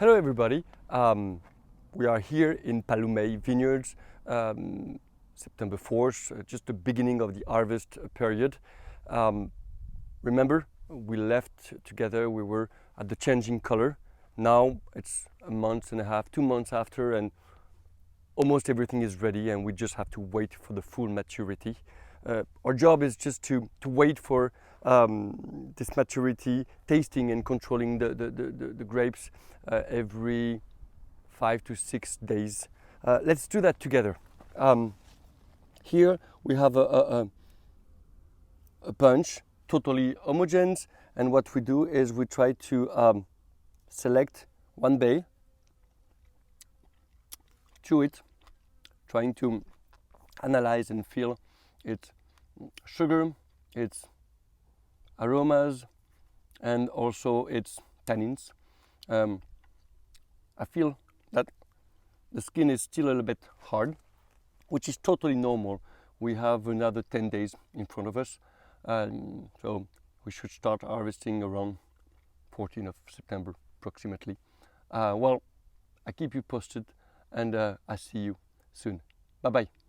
Hello everybody, we are here in Paloumey vineyards, September 4th, just the beginning of the harvest period. Remember, we left together, we were at the changing color. Now it's a month and a half, 2 months after, and almost everything is ready and we just have to wait for the full maturity. Our job is just to wait for this maturity, tasting and controlling the grapes every 5 to 6 days. Let's do that together. Here we have a bunch, totally homogeneous, and what we do is we try to select one bay, chew it, trying to analyze and feel its sugar, its aromas, and also its tannins. I feel that the skin is still a little bit hard, which is totally normal. We have another 10 days in front of us, so we should start harvesting around 14th of September approximately. Well, I keep you posted, and I see you soon. Bye bye.